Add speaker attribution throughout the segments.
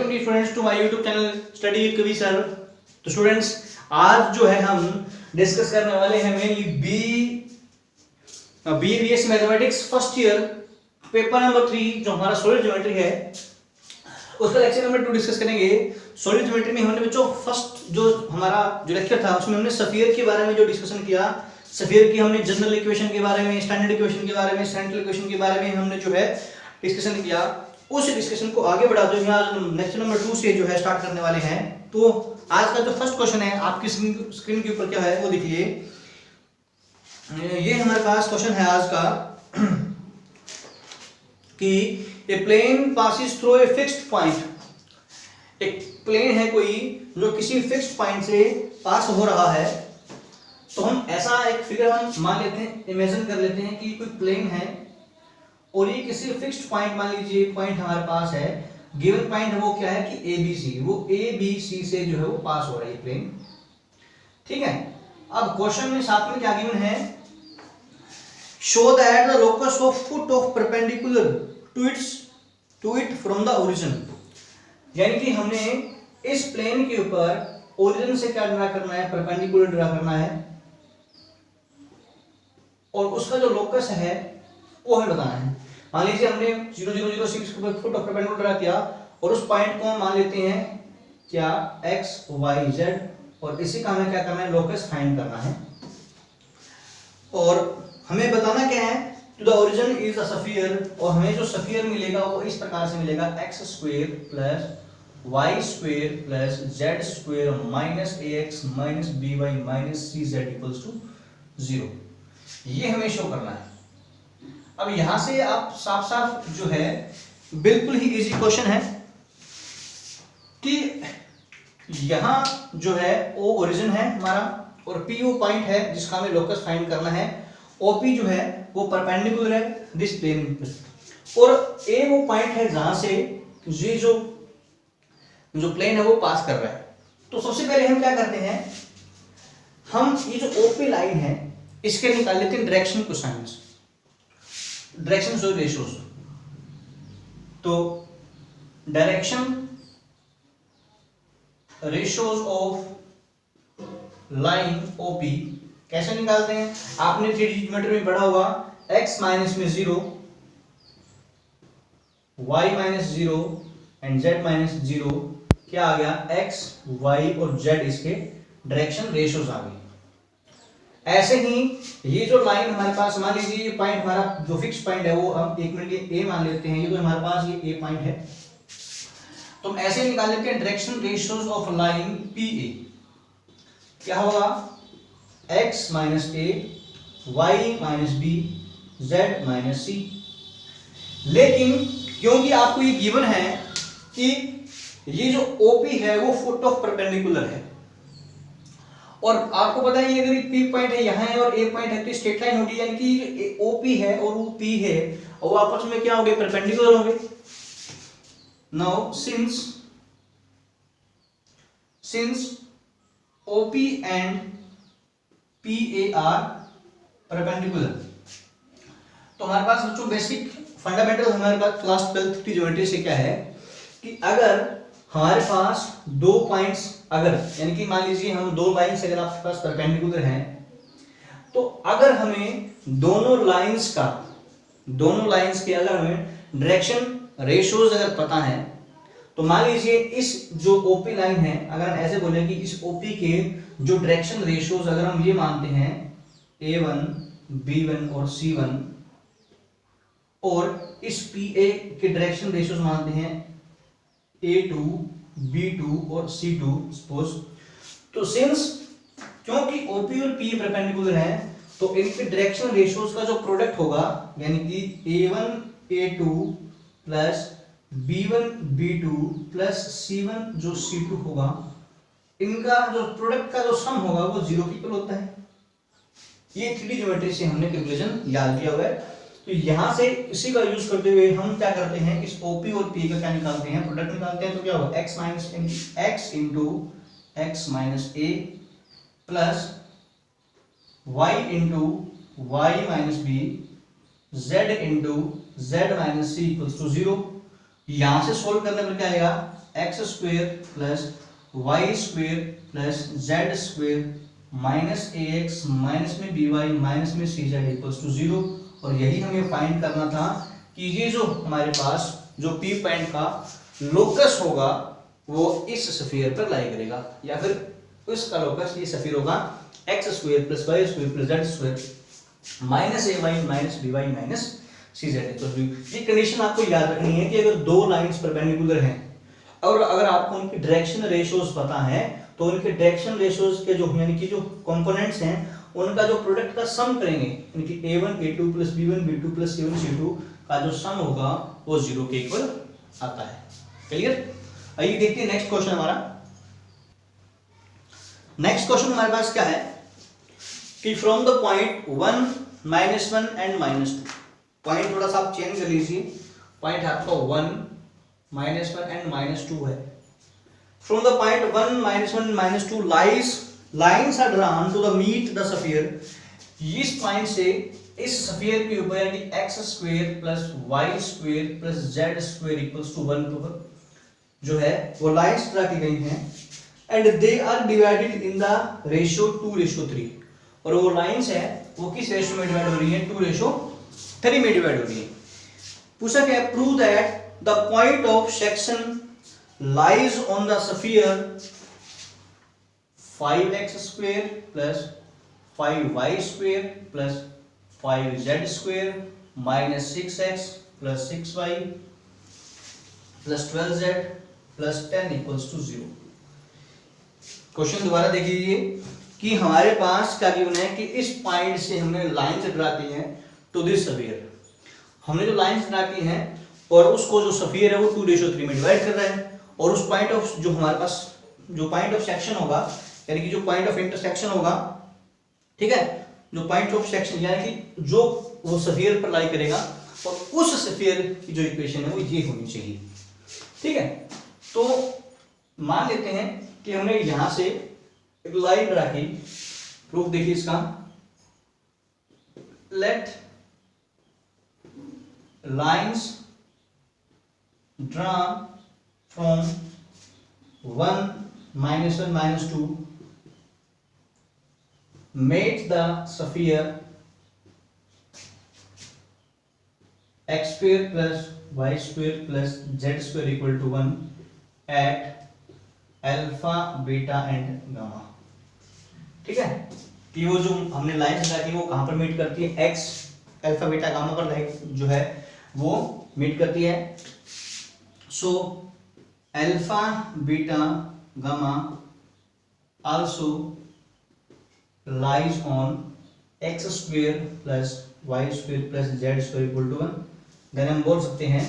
Speaker 1: Welcome to students to my YouTube channel study with Kavi sir. तो students आज जो है हम डिस्कस करने वाले हैं mainly BSc mathematics first year paper number 3 जो हमारा सॉलिड ज्योमेट्री है उसका लेक्चर नंबर 2 डिस्कस करेंगे। सॉलिड ज्योमेट्री में हमने बच्चों फर्स्ट जो हमारा जो लेक्चर था उसमें हमने स्फीयर के बारे में जो डिस्कशन किया, स्फीयर की हमने जनरल इक्वेशन के बारे में, स्टैंडर्ड इक्वेशन के बारे में, सेंट्रल इक्वेशन के बारे में हमने जो है डिस्कशन किया। उस डिस्कशन को आगे बढ़ाते हुए आज लेक्चर नंबर 2 से जो है स्टार्ट करने वाले हैं। तो आज का जो फर्स्ट क्वेश्चन है आपकी स्क्रीन के ऊपर क्या है वो देखिए। ये हमारे पास क्वेश्चन है आज का कि a plane passes through a fixed point. एक प्लेन है कोई जो किसी फिक्स्ड पॉइंट से पास हो रहा है। तो हम ऐसा एक फिगर हम मान लेते हैं, इमेजिन कर लेते हैं कि कोई प्लेन है और ये किसी फिक्स्ड पॉइंट, मान लीजिए पॉइंट हमारे पास है, गिवन पॉइंट है वो क्या है कि ए बी सी, वो ए बी सी से जो है वो पास हो रहा है प्लेन। ठीक है, अब क्वेश्चन में साथ में क्या गिवन है, show that the locus of foot of perpendicular to it from the origin. यानी कि हमने इस प्लेन के ऊपर ओरिजिन से क्या ड्रा करना है, परपेंडिकुलर ड्रा करना है और उसका जो लोकस है वो हमें बताना है। मान लीजिए हमने 0006 के ऊपर फुट ऑफ परपेंडिकुलर ड्रा किया और उस पॉइंट को हम मान लेते हैं क्या x y z और इसी का हमें क्या करना है, लोकस फाइंड करना है। और हमें बताना क्या है, to the origin is a sphere, और हमें जो स्फीयर मिलेगा वो इस प्रकार से मिलेगा x square plus y square plus z square minus ax minus by minus cz equals to 0। ये हमें शो करना है। अब यहां से आप साफ साफ जो है बिल्कुल ही इजी क्वेश्चन है कि यहां जो है ओ ओरिजिन है हमारा और पी वो पॉइंट है जिसका हमें लोकस फाइंड करना है। ओपी जो है वो परपेंडिकुलर है दिस प्लेन और ए वो पॉइंट है जहां से ये जो प्लेन है वो पास कर रहा है। तो सबसे पहले हम क्या करते हैं, हम ये जो ओपी लाइन है इसके निकाल लेते हैं डायरेक्शन कोसाइन्स, डायरेक्शन और रेशियोज। तो direction ratios of line OP कैसे निकालते हैं, आपने 3D ज्योमेट्री में पढ़ा होगा, x माइनस में 0, y minus 0 and z minus 0, क्या आ गया x y और z इसके डायरेक्शन रेशियोज आ गए। ऐसे ही ये जो लाइन हमारे पास, मान लीजिए ये पॉइंट हमारा जो फिक्स पॉइंट है वो हम 1 मिनट के ए मान लेते हैं, ये तो हमारे पास ये ए पॉइंट है। तो हम ऐसे निकाल लेते हैं direction ratios of line P A. क्या होगा, x minus a, y minus b, z minus c. लेकिन क्योंकि आपको ये गिवन है कि ये जो ओपी है वो फुट ऑफ परपेंडिकुलर है और आपको पता है अगर पी पॉइंट है यहाँ है और ए पॉइंट है तो स्ट्रेट लाइन होगी, यानी कि ओपी है और वो पी है और वो आपस में क्या होंगे, परपेंडिकुलर होंगे। Now since OP and P A R perpendicular, तो हमारे पास बच्चों बेसिक फंडामेंटल हमारे पास क्लास 12th की ज्योमेट्री से क्या है कि अगर हमारे पास दो पॉइंट्स, अगर यानी कि मान लीजिए हम दो लाइंस अगर आपके पास परपेंडिकुलर हैं, तो अगर हमें दोनों लाइंस के अगर हमें डायरेक्शन रेशियोज अगर पता है, तो मान लीजिए इस जो ओपी लाइन है, अगर हम ऐसे बोले कि इस ओपी के जो डायरेक्शन रेशियोज अगर हम ये मानते हैं a1 b1 और c1 और इस pa के डायरेक्शन रेशियोज मानते हैं a2 b2 और c2 सपोज, तो सिंस क्योंकि OP और P परपेंडिकुलर है तो इनके डायरेक्शन रेशियोज का जो प्रोडक्ट होगा यानी कि a1 a2 plus b1 b2 plus c1 जो c2 होगा, इनका जो प्रोडक्ट का जो सम होगा वो 0 के इक्वल होता है। ये 3D ज्योमेट्री से हमने कैलकुलेशन याद किया हुआ है। तो यहां से इसी का यूज करते हुए हम क्या करते हैं, इस OP और P का क्या निकालते हैं, प्रोडक्ट निकालते हैं। तो क्या होगा, x into x minus a plus y into y minus b z into z minus c equals to 0। यहां से सोल्व करने पर क्या आएगा, x square plus y square plus z square minus a x minus में b y minus में c Z equals to 0। और यही हमें फाइंड करना था कि ये जो हमारे पास जो पी पॉइंट का लोकस होगा वो इस स्फीयर पर लाई करेगा, या फिर इसका लोकस ये स्फीयर होगा x square plus y square plus z square minus a y minus b y minus c z. तो ये कंडीशन आपको याद रखनी है कि अगर दो लाइंस परपेंडिकुलर हैं और अगर आपको उनकी डायरेक्शन रेशियोज पता है तो उनके डायरेक्शन रेशियोज के जो यानी कि जो कंपोनेंट्स हैं उनका जो प्रोडक्ट का सम करेंगे, यानी कि a1 a2 plus b1 b2 plus c1 c2 का जो सम होगा वो 0 के इक्वल आता है। क्लियर? आइए देखते हैं नेक्स्ट क्वेश्चन हमारा। नेक्स्ट क्वेश्चन हमारे पास क्या है कि from the point 1 -1 and -2, point थोड़ा सा आप चेंज कर लीजिए, पॉइंट आपका 1 -1 एंड -2 है। From the point 1 -1 -2 lines are drawn to the meet the sphere। इस पॉइंट से इस स्फीयर के ऊपर यानी x square plus y square plus z square equals to 1 पर जो है वो लाइंस ड्रा की गई हैं and they are divided in the ratio 2:3। और वो लाइंस है वो किस रेशियो में डिवाइड हो रही है, 2:3 में डिवाइड हो रही है। पूछा क्या है, prove that the point of section lies on the sphere 5x square plus 5y square plus 5z square minus 6x plus 6y plus 12z plus 10 equals to 0। Question दोबारा देख लीजिए कि हमारे पास क्या गिवन है कि इस पॉइंट से हमने लाइंस ड्रा की हैं टू दिस स्फीयर। हमने जो लाइंस ड्रा की हैं और उसको जो स्फीयर है वो 2:3 में डिवाइड कर रहा है, और उस पॉइंट ऑफ जो हमारे पास जो पॉइंट ऑफ सेक्शन होगा यानी कि जो पॉइंट ऑफ इंटरसेक्शन होगा, ठीक है, जो पॉइंट ऑफ सेक्शन यानी कि जो वो स्फीयर पर लाई करेगा और उस स्फीयर की जो इक्वेशन है वो ये होनी चाहिए। ठीक है, तो मान लेते हैं कि हमने यहां से एक लाइन ड्रा की। प्रूफ देखिए इसका, late lines draw from 1 -1 -2 made the sphere x square plus y square plus z square equal to 1 at alpha beta and gamma। ठीक है, कि वो जो हमने लाइन ड्रा की वो कहां पर मीट करती है, x अल्फा बीटा गामा पर लाइन जो है वो मीट करती है। So alpha beta gamma also lies on x square plus y square plus z square equal to 1। Then हम बोल सकते हैं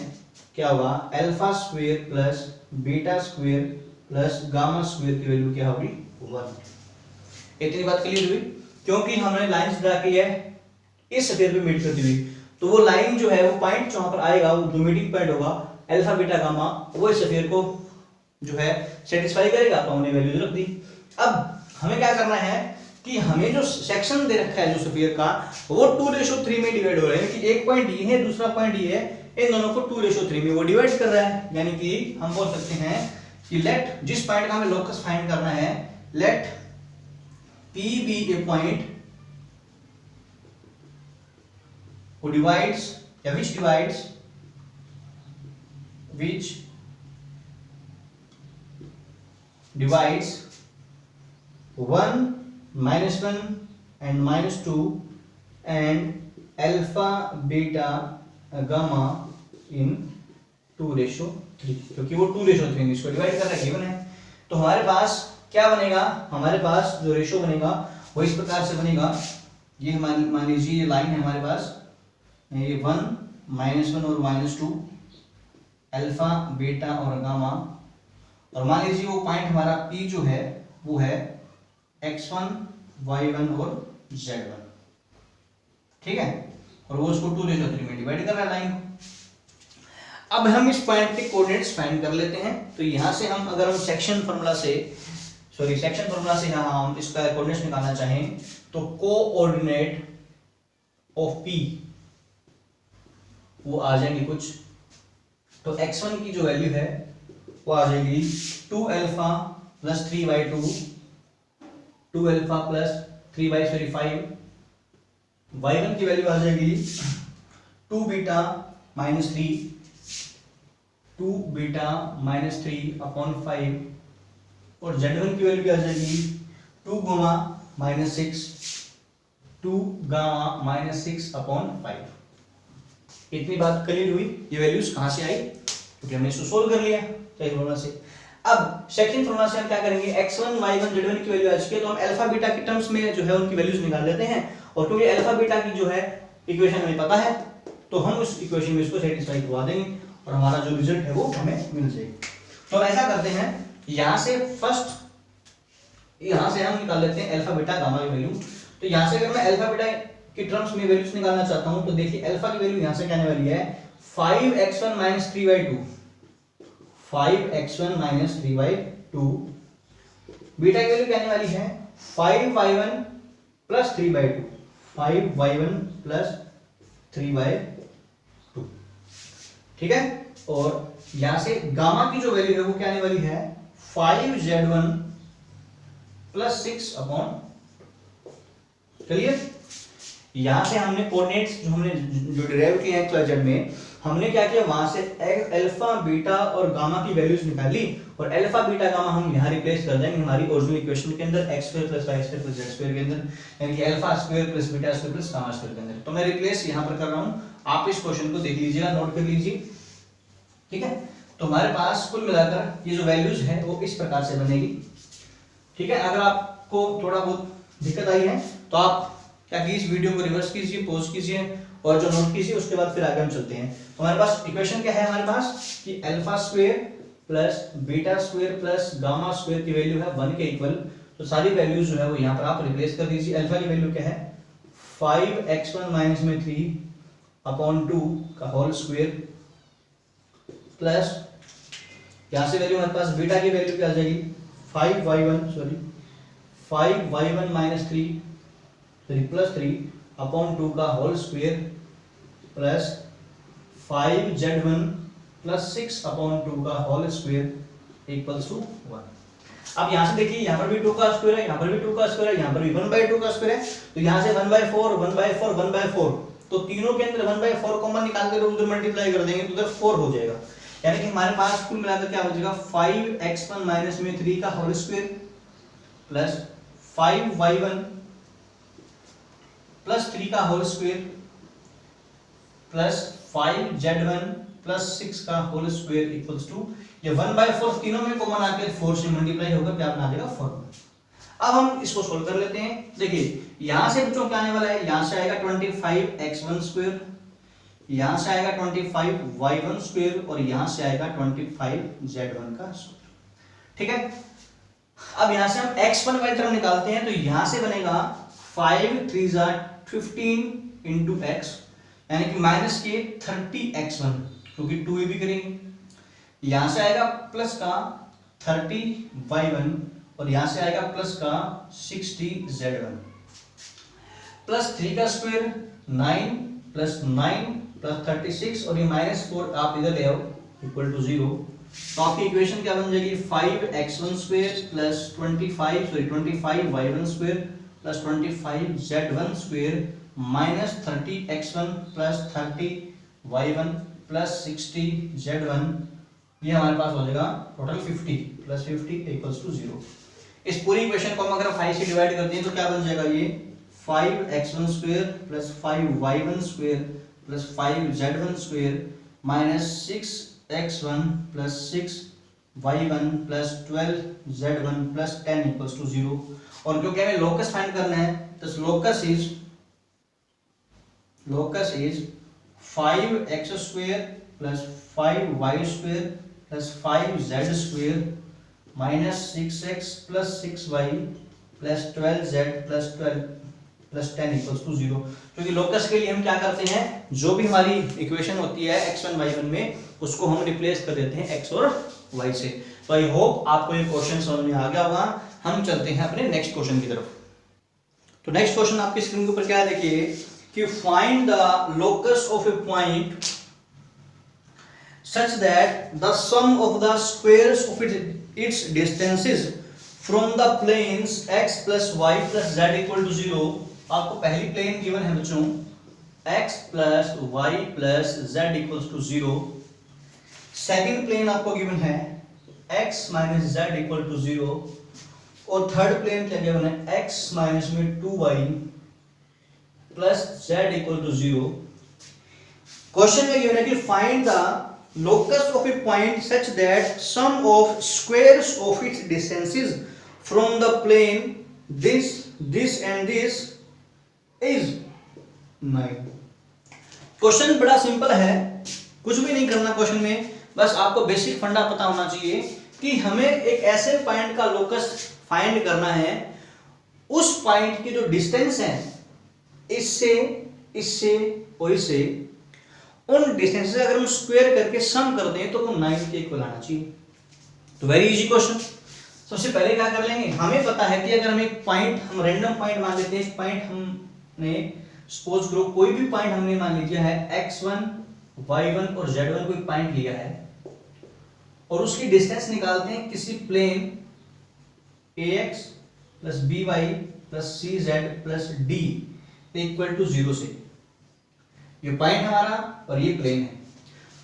Speaker 1: क्या होगा, alpha square plus beta square plus gamma square की वैल्यू क्या होगी, 1। इतनी बात क्लियर हुई, क्योंकि हमने लाइंस ड्रा की है इस स्फीयर पे मीट करती हुई, तो वो लाइन जो है वो पॉइंट जहां पर आएगा वो जो मीटिंग पॉइंट होगा अल्फा बीटा गामा, वो इस स्फीयर को जो है सेटिस्फाई करेगा, तो हमने वैल्यूज रख दी। अब हमें क्या करना है कि हमें जो सेक्शन दे रखा है जो स्फीयर का वो 2:3 में डिवाइड हो रहा है, कि एक पॉइंट ये है दूसरा पॉइंट ये है, इन दोनों को 2:3 में वो डिवाइड कर रहा है। यानी कि हम बोल सकते हैं कि लेट जिस पॉइंट का हमें लोकस फाइंड करना है, let P be a point who divides या which divides 1 -1 and -2 and alpha beta gamma in 2:3, क्योंकि वो 2:3 इसको डिवाइड कर रहा है, गिवन है। तो हमारे पास क्या बनेगा, हमारे पास जो रेशियो बनेगा वो इस प्रकार से बनेगा। ये मान लीजिए ये लाइन है हमारे पास, ये 1 -1 और -2 अल्फा बीटा और गामा, और मान लीजिए वो पॉइंट हमारा P जो है वो है x1 y1 और z1। ठीक है, और वो उसको 2:3 में डिवाइड कर रहा है लाइन को। अब हम इस पॉइंट के कोऑर्डिनेट्स फाइंड कर लेते हैं। तो यहां से हम अगर हम सेक्शन फार्मूला से हम इसका कोऑर्डिनेट्स निकालना चाहें तो कोऑर्डिनेट ऑफ P वो आ जाएंगे कुछ तो x1 की जो वैल्यू है वो आ जाएगी 2 alpha plus 3/2, 2 alpha plus 3/5। y1 की वैल्यू आ जाएगी 2 beta minus 3, 2 beta minus 3 upon 5, और z1 की वैल्यू आ जाएगी 2 gamma minus 6, 2 gamma minus 6 upon 5। इतनी बात क्लियर हुई। ये वैल्यूज कहां से आई, क्योंकि हमने इसको सोल्व कर लिया पहली फॉर्मूला से। अब सेकंड फॉर्मूला से हम क्या करेंगे, x1 y1 z1 की वैल्यू आ चुकी है, तो हम अल्फा बीटा के टर्म्स में जो है उनकी वैल्यूज निकाल लेते हैं। और क्योंकि अल्फा बीटा की जो है इक्वेशन हमें पता है, तो हम उस इक्वेशन में इसको सेटिस्फाई करवा देंगे और हमारा जो रिजल्ट है वो हमें मिल जाएगा। तो ऐसा करते हैं, यहां से हम निकाल लेते हैं अल्फा बीटा गामा की वैल्यू। तो यहां से अगर मैं अल्फा बीटा की टर्म्स में वैल्यूज निकालना चाहता हूं, तो देखिए अल्फा की वैल्यू यहां से क्या आने वाली है 5x1 - 3/2, 5x1 - 3/2। बीटा की वैल्यू क्या आने वाली है 5y1 + 3/2, 5y1 + 3/2। ठीक है। और यहां से गामा की जो वैल्यू है वो क्या आने वाली है 5z1 + 6 अपॉन। क्लियर। यहां से हमने कोऑर्डिनेट्स जो डिराइव किए हैं क्लास में, हमने क्या किया, वहां से अल्फा बीटा और गामा की वैल्यूज निकाली, और अल्फा बीटा गामा हम यहां रिप्लेस कर देंगे हमारी ओरिजिनल इक्वेशन के अंदर, x² + y² + z² के अंदर, यानी कि अल्फा² + बीटा² + गामा² के अंदर। तो मैं रिप्लेस यहां पर कर रहा हूं, आप इस क्वेश्चन को देख लीजिएगा, नोट कर लीजिए। ठीक है। तो हमारे पास कुल मिलाकर ये जो वैल्यूज है वो इस प्रकार से बनेगी। ठीक है। अगर आपको थोड़ा बहुत दिक्कत आई है तो आप क्या कीजिए, इस वीडियो को रिवर्स कीजिए, पॉज कीजिए और जो नोट कीजिए, उसके बाद फिर आगे हम चलते हैं। तो हमारे पास इक्वेशन क्या है हमारे पास कि α² + β² + γ² की वैल्यू है 1 के इक्वल। तो सारी वैल्यूज जो है वो यहाँ पर आप रिप्लेस कर दीजिए। अल्फा की वैल्यू क्या है 5x1 - 3 अपॉन 2 का होल स्क्वायर, प्लस यहाँ से वैल्यू हमारे पास बीटा की वैल्यू क्या आ जाएगी 5y1 - 3 + 3 अपॉन 2 का whole square, plus 5z1 + 6 upon 2 का होल स्क्वायर इक्वल्स टू 1। अब यहां से देखिए, यहां पर भी 2 का स्क्वायर है, यहां पर भी 2 का स्क्वायर है, यहां पर भी 1/2 का स्क्वायर है। तो यहां से 1/4 1/4 1/4, तो तीनों के अंदर 1/4 कॉमन निकाल कर उधर मल्टीप्लाई कर देंगे तो उधर 4 हो जाएगा। यानी कि हमारे पास कुल मिलाकर क्या हो जाएगा 5x1 - 3 का होल स्क्वायर प्लस 5y1 + 3 का होल स्क्वायर प्लस 5z1 + 6 का होल स्क्वायर इक्वल्स टू, ये 1/4 तीनों में कॉमन आकर 4 से मल्टीप्लाई होगा, क्या बना देगा 4। अब हम इसको सोल्व कर लेते हैं। देखिए यहां से बच्चों क्या आने वाला है, यहां से आएगा 25x1², यहां से आएगा 25y1² और यहां से आएगा 25z1 का स्क्वायर। ठीक है। अब यहां से हम x1 वाली टर्म निकालते हैं, तो यहां से बनेगा 5 3 15 × x, यानी कि माइनस के 30x1, क्योंकि 2 भी करेंगे। यहां से आएगा प्लस का 30y1 और यहां से आएगा प्लस का 60z1, प्लस 3 का स्क्वायर 9 + 9 + 36, और ये -4 आप इधर ले आओ इक्वल टू 0। तो आपकी इक्वेशन क्या बन जाएगी 5x1² + 25y1² + 25z1² - 30x1 + 30y1 + 60z1, ये हमारे पास हो जाएगा टोटल 50 + 50 = 0। इस पूरी इक्वेशन को हम अगर 5 से डिवाइड करते हैं तो क्या बन जाएगा, ये 5x1² + 5y1² + 5z1² - 6x1 + 6y1 + 12z1 + 10 = 0। और क्योंकि हमें लोकस फाइंड करना है, तो locus is 5x² + 5y² + 5z² - 6x + 6y + 12z + 12 + 10 = 0। क्योंकि लोकस के लिए हम क्या करते हैं, जो भी हमारी इक्वेशन होती है x1 y1 में, उसको हम रिप्लेस कर देते हैं x और y से। तो आई होप आपको ये क्वेश्चन समझ में आ गया होगा। हम चलते हैं अपने नेक्स्ट क्वेश्चन की तरफ। तो नेक्स्ट क्वेश्चन आपकी स्क्रीन के ऊपर क्या है, देखिए कि find the locus of A point such that the sum of the squares of its distances from the planes x plus y plus z equal to 0. आपको पहली प्लेन गिवन है बच्चों x plus y plus z equals to 0. Second plane आपको given है x minus z equal to 0. और third plane क्या given है x minus में 2y plus z equal to 0. Question में गिवन है कि find the locus of a point such that sum of squares of its distances from the plane this and this is 9. Question बड़ा simple है, कुछ भी नहीं करना क्वेश्चन में, बस आपको बेसिक फंडा पता होना चाहिए कि हमें एक ऐसे पॉइंट का लोकस फाइंड करना है, उस पॉइंट की जो डिस्टेंस है इससे इससे और इससे, उन डिस्टेंस अगर हम स्क्वायर करके सम कर दें तो वो 9 के इक्वल आना चाहिए. तो वेरी इजी क्वेश्चन. सबसे पहले क्या कर लेंगे, हमें पता है कि अगर हम एक पॉइंट, हम रैंडम पॉइंट मान लेते हैं, पॉइंट हमने सपोज करो कोई भी पॉइंट हमने मान लिया है x1 y1 और z1 कोई पॉइंट लिया है और उसकी डिस्टेंस निकालते हैं किसी plane ax plus by plus cz plus d equal to 0 से. ये पॉइंट हमारा और ये प्लेन है.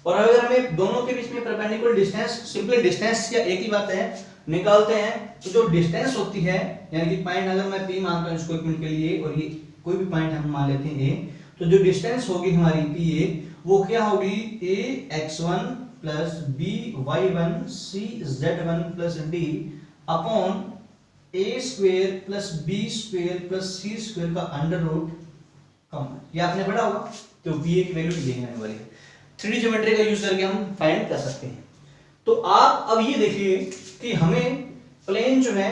Speaker 1: और अगर हमें दोनों के बीच में परपेंडिकुलर डिस्टेंस, सिंपली डिस्टेंस या एक ही बात है, निकालते हैं तो जो डिस्टेंस होती है, यानी कि पॉइंट अगर मैं p मानता हूं इसको 1 मिनट के लिए और ये कोई भी पॉइंट हम मान लेते हैं a, तो जो डिस्टेंस होगी हमारी pa वो क्या होगी a x1 plus b y1 c z1 plus d upon a square plus b square plus c square का अंडर रूट कम. ये आपने पढ़ा होगा. तो pa की वैल्यू लिखने आने वाली है. 3D ज्योमेट्री का यूज करके हम फाइंड कर सकते हैं. तो आप अब ये देखिए कि हमें प्लेन जो है,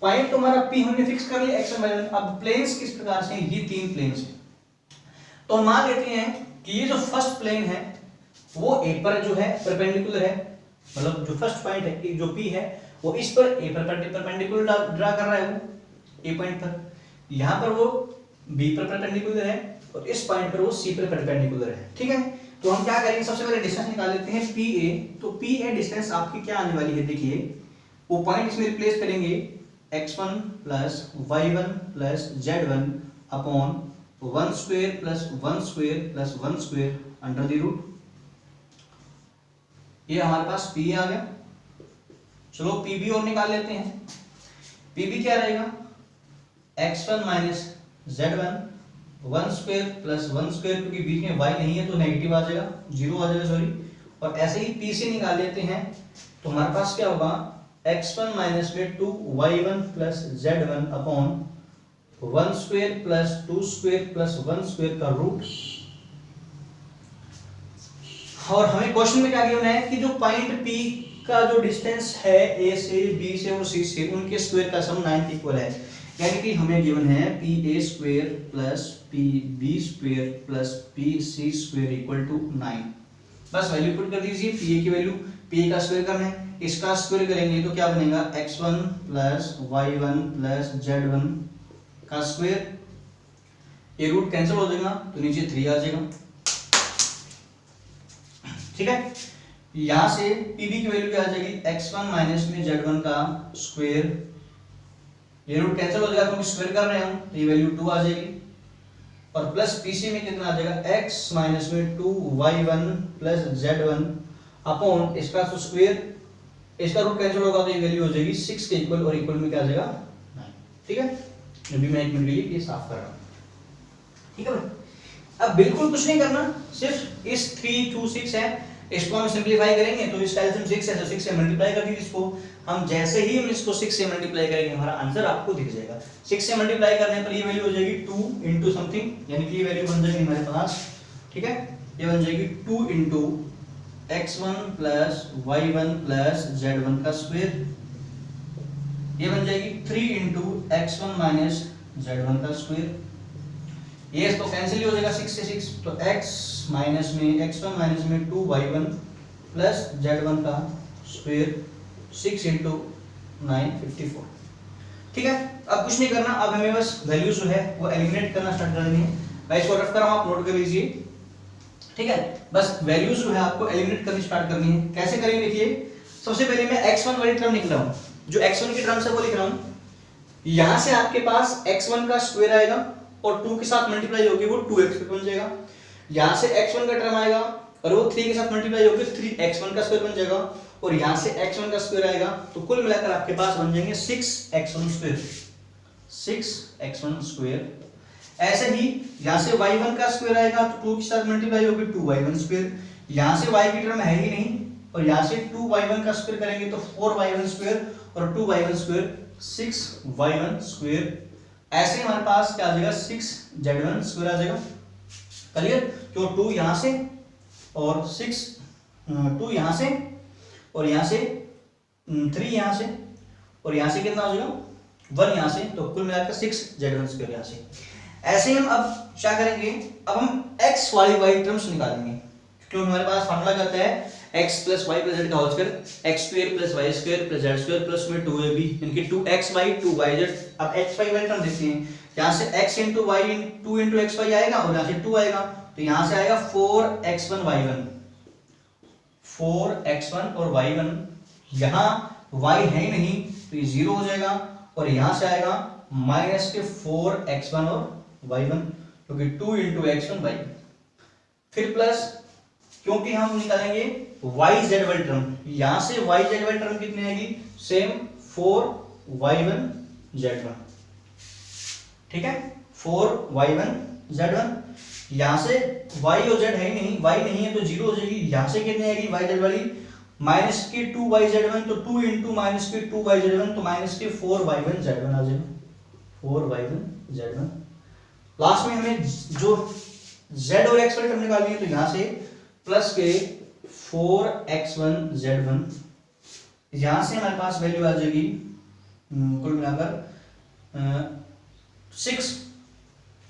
Speaker 1: पॉइंट तो हमारा p हमने फिक्स कर लिया x और y. अब प्लेन्स किस प्रकार से हैं, ये 3 प्लेन्स हैं. तो हम मान लेते हैं कि ये जो फर्स्ट प्लेन है वो a पर जो है परपेंडिकुलर है, मतलब जो फर्स्ट पॉइंट है जो p है वो इस पर a पर परपेंडिकुलर ड्रा कर रहा है, वो a पॉइंट पर. यहां पर वो b पर परपेंडिकुलर है और इस पॉइंट पर वो c पर परपेंडिकुलर है. ठीक है. तो हम क्या करेंगे, सबसे पहले डिस्टेंस निकाल लेते हैं pa. तो pa डिस्टेंस आपकी क्या आने वाली है, देखिए वो पॉइंट इसमें रिप्लेस करेंगे x1 plus y1 plus z1 upon 1 square plus 1 square plus 1 square under the root. ये हमारे पास pa आ गया. चलो pb और निकाल लेते हैं. pb क्या रहेगा, x1 minus z1 1 square plus 1 square, क्योंकि बीच में y नहीं है तो नेगेटिव आ जाएगा, 0 आ जाएगा सॉरी. और ऐसे ही p से निकाल लेते हैं तो हमारे पास क्या होगा x1 माइनस में 2y1 plus z1 upon 1 square plus 2 square plus 1 square का रूट. और हमें क्वेश्चन में क्या गिवन है कि जो पॉइंट p का जो डिस्टेंस है a से b से और c से, उनके स्क्वायर का सम 9 के इक्वल है. यानी कि हमें गिवन है pa square plus pb square plus pc square equal to 9. बस वैल्यू पुट कर दीजिए. pa की वैल्यू, pa का स्क्वायर करना है, इसका स्क्वायर करेंगे तो क्या बनेगा x1 plus y1 plus z1 का स्क्वायर. ये रूट कैंसिल हो जाएगा तो नीचे 3 आ जाएगा. ठीक है. यहां से pb की वैल्यू क्या आ जाएगी, x1 माइनस में z1 का स्क्वायर. ये रूट कैंसिल हो जाएगा क्योंकि स्क्वायर कर रहे हैं हम, तो ये वैल्यू 2 आ जाएगी. और प्लस pc में कितना आ जाएगा, x माइनस में 2y1 प्लस z1 अपॉन इसका तो स्क्वायर, इसका रूट कैंसिल होगा तो ये वैल्यू हो जाएगी 6 के इक्वल, और इक्वल में क्या आ जाएगा 9. ठीक है. अभी मैं 1 मिनट के लिए ये साफ कर रहा हूं. ठीक है भाई. अब बिल्कुल कुछ नहीं करना, सिर्फ इस 3 2 6 है, इसको हम सिंपलीफाई करेंगे तो इसका एलसीएम 6 है, तो 6 से मल्टीप्लाई कर दीजिए इसको. हम जैसे ही हम इसको 6 से मल्टीप्लाई करेंगे हमारा आंसर आपको दिख जाएगा. 6 से मल्टीप्लाई करने पर ये वैल्यू हो जाएगी 2 into समथिंग, यानी कि ये वैल्यू बन जाएगी हमारे पास. ठीक है. ये बन जाएगी 2 into x1 plus y1 plus z1 का स्क्वायर. ये बन जाएगी 3 into x1 माइनस z1 का स्क्वायर. ये इसको कैंसिल हो जाएगा 6 से 6, तो x माइनस में x1 माइनस में 2y1 प्लस z1 का स्क्वायर 6 into 9 54. ठीक है. अब कुछ नहीं करना, अब हमें बस वैल्यू जो है वो एलिमिनेट करना स्टार्ट कर देनी है. मैं इसको रफ कर रहा हूं, आप नोट कर लीजिए. ठीक है। बस वैल्यूज जो है आपको एलिमिनेट करनी स्टार्ट करनी है। कैसे करेंगे देखिए, सबसे पहले मैं x1 वाली टर्म लिख रहा हूँ, जो x1 की टर्म है वो लिख रहा हूँ। यहां से आपके पास x1 का स्क्वायर आएगा और 2 के साथ मल्टीप्लाई होगी वो 2x बन जाएगा। यहां से x1 का टर्म आएगा और वो 3 के साथ मल्टीप्लाई होगी 3x1 का स्क्वायर बन जाएगा, और यहां से x1 का स्क्वायर आएगा, तो कुल मिलाकर आपके पास बन जाएंगे 6x1 स्क्वायर, 6x1 स्क्वायर। ऐसे ही यहां से y1 का स्क्वायर आएगा तो 2 के साथ मल्टीप्लाई होगी 2y1 स्क्वायर। यहां से y की टर्म है ही नहीं, और यहां से 2y1 का स्क्वायर करेंगे तो 4y1 स्क्वायर और 2y1 स्क्वायर 6y1 स्क्वायर। ऐसे ही हमारे पास क्या आ जाएगा 6z1 स्क्वायर आ जाएगा। क्लियर? क्यों 2 यहां से और 2 यहां से और यहां से 3 यहां से और यहां से कितना हो जाएगा 1 यहां से, तो कुल मिलाकर 6z1 स्क्वायर यहां से। ऐसे ही हम अब क्या करेंगे, अब हम x वाली y टर्म्स निकालेंगे, क्योंकि हमारे पास फार्मूला कहता है x plus y plus z का whole square, x square plus y square plus z square plus में 2ab, यानी कि 2xy 2yz। अब x y वाली टर्म देखते हैं, यहां से x into y 2 into xy आएगा और यहां से 2 आएगा, तो यहां से आएगा 4x1 y1, 4x1 और y1। यहां y है ही नहीं तो ये 0 हो जाएगा, और यहां से आएगा माइनस के 4x1 और y1, क्योंकि 2 into x1 y, फिर प्लस, क्योंकि हम निकालेंगे yz वाली टर्म, यहां से yz वाली टर्म कितनी आएगी, सेम 4y1 z1, ठीक है, 4y1 z1। यहां से y और z है ही नहीं, y नहीं है तो 0 हो जाएगी। यहां से कितनी आएगी yz वाली, माइनस की 2yz1, तो 2 into माइनस की 2yz1, तो माइनस की 4y1 z1 आ जाएगा, 4y1 z1। लास्ट में हमें जो z और x वाली टर्म निकालनी है, तो यहां से प्लस के 4x1 z1, यहां से हमारे पास वैल्यू आ जाएगी कुल मिलाकर 6,